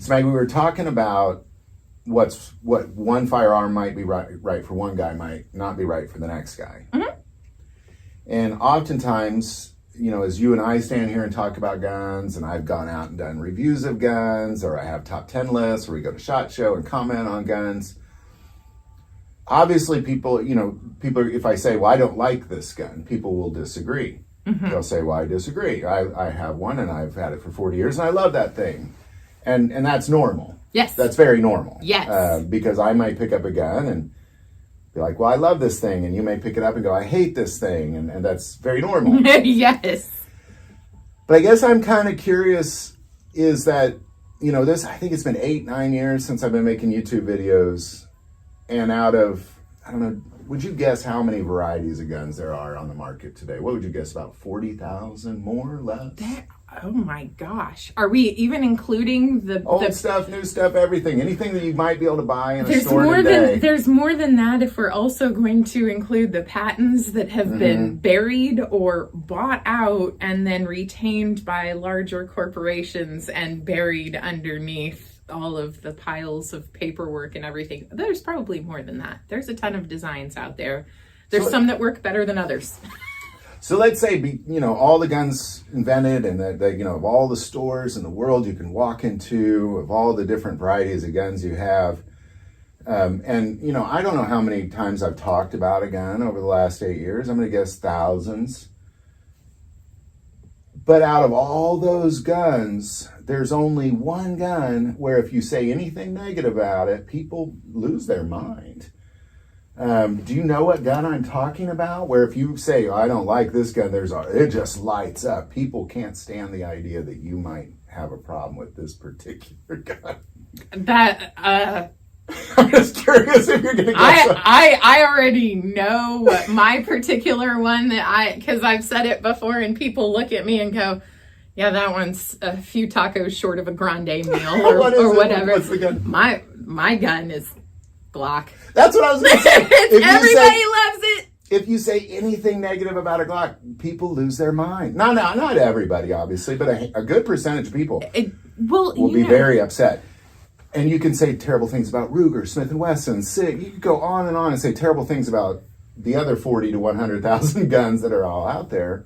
So Maggie, we were talking about what one firearm might be right for one guy might not be right for the next guy. Mm-hmm. And oftentimes, as you and I stand here and talk about guns, and I've gone out and done reviews of guns, or I have top 10 lists, or we go to SHOT Show and comment on guns. Obviously, people, if I say, well, I don't like this gun, people will disagree. Mm-hmm. They'll say, well, I disagree. I have one and I've had it for 40 years and I love that thing. And that's normal. Yes. That's very normal. Yes. Because I might pick up a gun and be like, well, I love this thing. And you may pick it up and go, I hate this thing. And that's very normal. Yes. But I guess I'm kind of curious is that, I think it's been 8-9 years since I've been making YouTube videos. And out of, I don't know, would you guess how many varieties of guns there are on the market today? What would you guess, about 40,000, more, less? Oh my gosh. Are we even including the old stuff, new stuff, everything. Anything that you might be able to buy in a store today. There's more than that if we're also going to include the patents that have been buried or bought out and then retained by larger corporations and buried underneath all of the piles of paperwork and everything. There's probably more than that. There's a ton of designs out there. There's some that work better than others. So let's say, all the guns invented and that, of all the stores in the world you can walk into, of all the different varieties of guns you have. And, I don't know how many times I've talked about a gun over the last 8 years. I'm going to guess thousands. But out of all those guns, there's only one gun where if you say anything negative about it, people lose their mind. Do you know what gun I'm talking about? Where if you say, I don't like this gun, it just lights up. People can't stand the idea that you might have a problem with this particular gun. I'm just curious if you're going to guess. I already know what my particular one because I've said it before and people look at me and go, yeah, that one's a few tacos short of a grande meal or whatever. What's the gun? My gun is Glock. That's what I was going to say. Everybody loves it. If you say anything negative about a Glock, people lose their mind. No, not everybody, obviously, but a good percentage of people will be very upset. And you can say terrible things about Ruger, Smith & Wesson, SIG. You can go on and say terrible things about the other 40 to 100,000 guns that are all out there.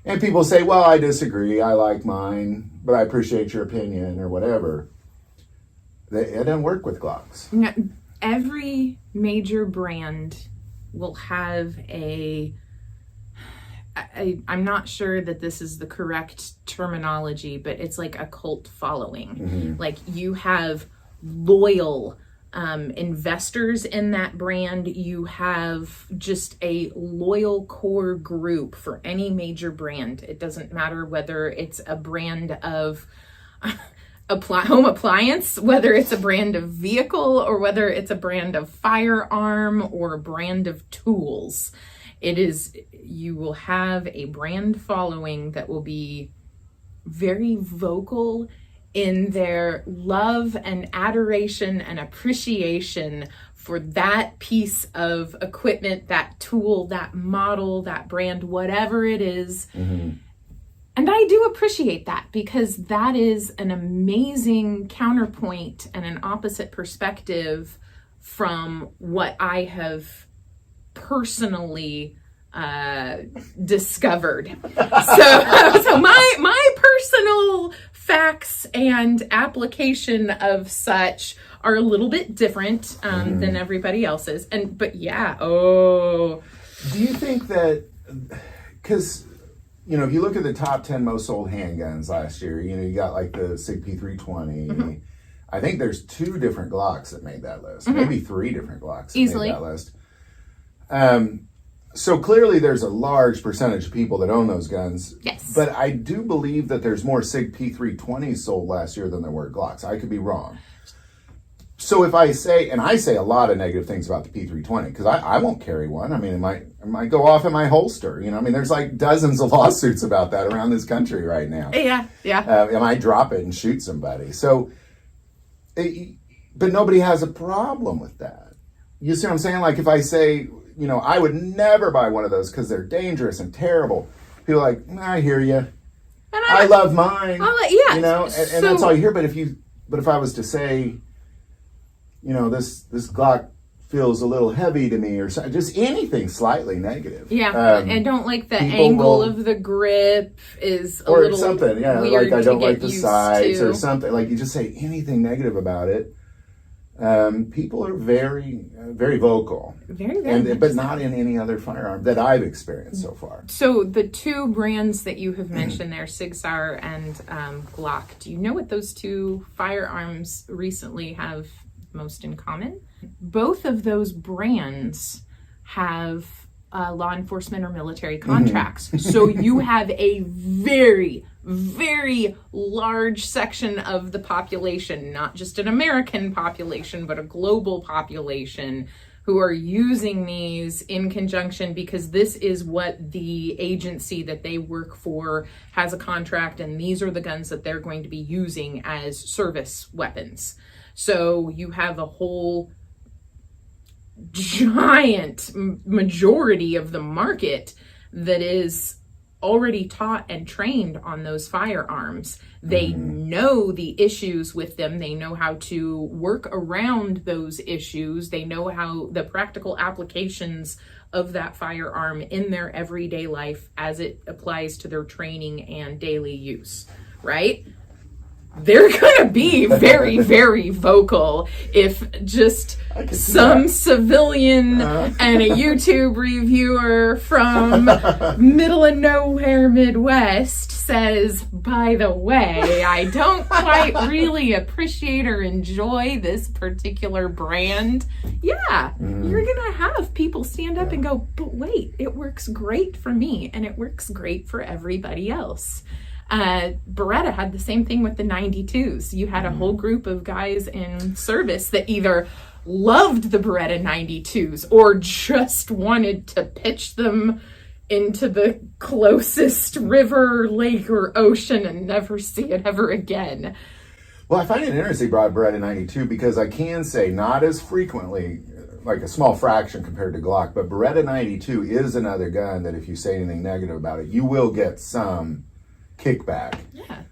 And people say, well, I disagree. I like mine, but I appreciate your opinion or whatever. It doesn't work with Glocks. No, every major brand will have I'm not sure that this is the correct terminology, but it's like a cult following. Mm-hmm. Like you have loyal investors in that brand. You have just a loyal core group for any major brand. It doesn't matter whether it's a brand of home appliance, whether it's a brand of vehicle, or whether it's a brand of firearm or a brand of tools. You will have a brand following that will be very vocal in their love and adoration and appreciation for that piece of equipment, that tool, that model, that brand, whatever it is. Mm-hmm. And I do appreciate that because that is an amazing counterpoint and an opposite perspective from what I have personally discovered. So my personal facts and application of such are a little bit different than everybody else's. But yeah, do you think that, because if you look at the top 10 most sold handguns last year, you got like the SIG P320. Mm-hmm. I think there's 2 different Glocks that made that list. Mm-hmm. Maybe 3 different Glocks that easily made that list. So clearly there's a large percentage of people that own those guns. Yes. But I do believe that there's more SIG P320s sold last year than there were Glocks. I could be wrong. So if I say a lot of negative things about the P320, because I won't carry one. I mean, it might go off in my holster. There's like dozens of lawsuits about that around this country right now. Yeah. I might drop it and shoot somebody. So, but nobody has a problem with that. You see what I'm saying? Like if I say, I would never buy one of those because they're dangerous and terrible. People are like, I hear you. I love mine. Yeah. And that's all you hear. But But if I was to say, this Glock feels a little heavy to me, or just anything slightly negative. Yeah, I don't like the angle of the grip is a or little something. Yeah, weird like I don't to like get the used sides to. or something. Like you just say anything negative about it. People are very, very vocal, but not in any other firearm that I've experienced so far. So the two brands that you have mentioned there, Sig Sauer and Glock, do you know what those two firearms recently have most in common? Both of those brands have law enforcement or military contracts. So you have a very, very large section of the population, not just an American population, but a global population, who are using these in conjunction because this is what the agency that they work for has a contract, and these are the guns that they're going to be using as service weapons. So you have a whole giant majority of the market that is already taught and trained on those firearms. They know the issues with them. They know how to work around those issues. They know how the practical applications of that firearm in their everyday life as it applies to their training and daily use, right? They're going to be very, very vocal if just some civilian and a YouTube reviewer from middle of nowhere Midwest says, by the way, I don't quite really appreciate or enjoy this particular brand. Yeah, you're going to have people stand up and go, but wait, it works great for me and it works great for everybody else. Beretta had the same thing with the 92s. You had a whole group of guys in service that either loved the Beretta 92s or just wanted to pitch them into the closest river, lake, or ocean and never see it ever again. Well, I find it interesting you brought Beretta 92 because I can say not as frequently, like a small fraction compared to Glock, but Beretta 92 is another gun that if you say anything negative about it, you will get some kickback. Yeah.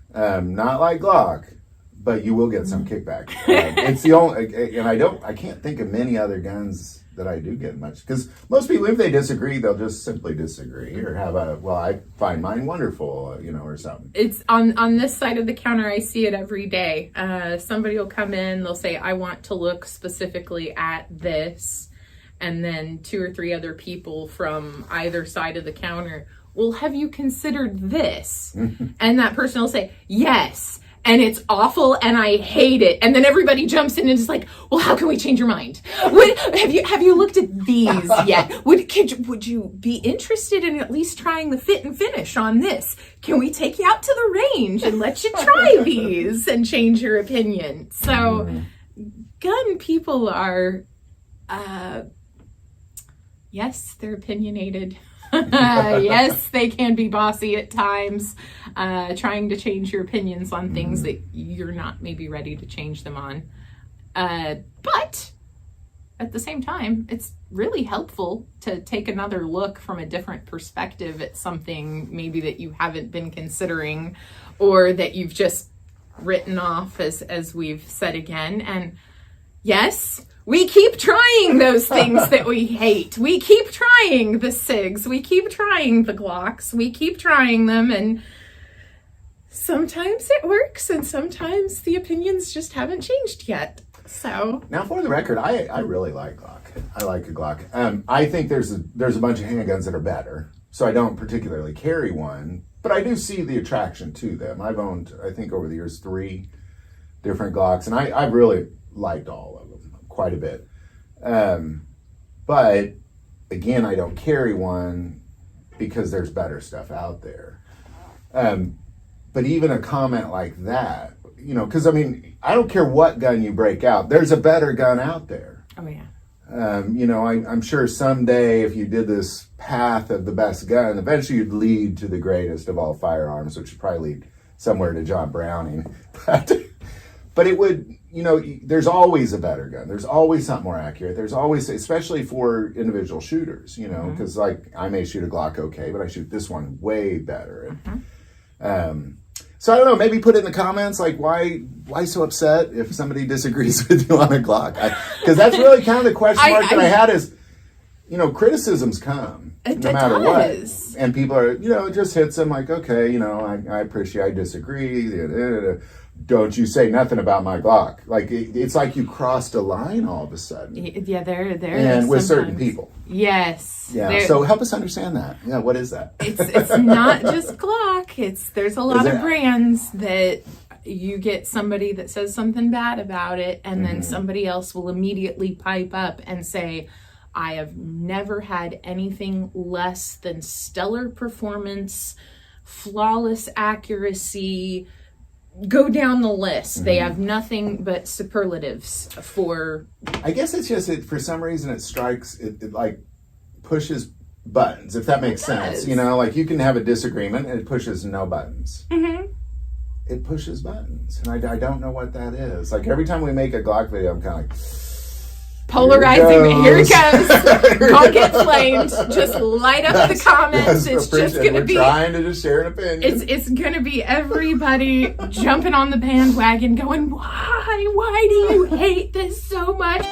Not like Glock, but you will get some kickback. It's the only, and I can't think of many other guns that I do get much, because most people, if they disagree, they'll just simply disagree or have I find mine wonderful, or something. It's on this side of the counter. I see it every day. Somebody will come in, they'll say, I want to look specifically at this. And then 2 or 3 other people from either side of the counter, well, have you considered this? And that person will say, yes, and it's awful and I hate it. And then everybody jumps in and is like, well, how can we change your mind? Have you looked at these yet? Would you be interested in at least trying the fit and finish on this? Can we take you out to the range and let you try these and change your opinion? So gun people are, yes, they're opinionated. Yes, they can be bossy at times, trying to change your opinions on things that you're not maybe ready to change them on. But at the same time, it's really helpful to take another look from a different perspective at something maybe that you haven't been considering or that you've just written off, as we've said again. And yes, we keep trying those things that we hate. We keep trying the SIGs. We keep trying the Glocks. We keep trying them, and sometimes it works, and sometimes the opinions just haven't changed yet. So now, for the record, I really like Glock. I like a Glock. I think there's a bunch of handguns that are better, so I don't particularly carry one, but I do see the attraction to them. I've owned, I think, over the years 3 different Glocks, and I've really liked all of them quite a bit. But again, I don't carry one because there's better stuff out there. But even a comment like that, because I don't care what gun you break out, there's a better gun out there. Oh yeah. I'm sure someday if you did this path of the best gun, eventually you'd lead to the greatest of all firearms, which would probably lead somewhere to John Browning. But it would, there's always a better gun. There's always something more accurate. There's always, especially for individual like because I may shoot a Glock okay, but I shoot this one way better. So I don't know, maybe put it in the comments, like why so upset if somebody disagrees with you on a Glock? Because that's really kind of the question mark that I had is, criticisms come no matter what. And people are, it just hits them like, okay, I appreciate, I disagree. Don't you say nothing about my Glock. Like, it's like you crossed a line all of a sudden. Yeah, there and with certain people. Yes. Yeah, so help us understand that. Yeah, what is that? It's not just Glock. There's a lot of brands that you get somebody that says something bad about it, and then somebody else will immediately pipe up and say, I have never had anything less than stellar performance, flawless accuracy. Go down the list. They have nothing but superlatives for. I guess it's just for some reason it strikes, it like pushes buttons, if that makes sense. Like you can have a disagreement and it pushes no buttons. It pushes buttons, and I don't know what that is. Like every time we make a Glock video, I'm kind of like. Polarizing. Here it goes. Don't get flamed. Just light up the comments. It's just going to be. We're trying to just share an opinion. It's going to be everybody jumping on the bandwagon, going, "Why? Why do you hate this so much?"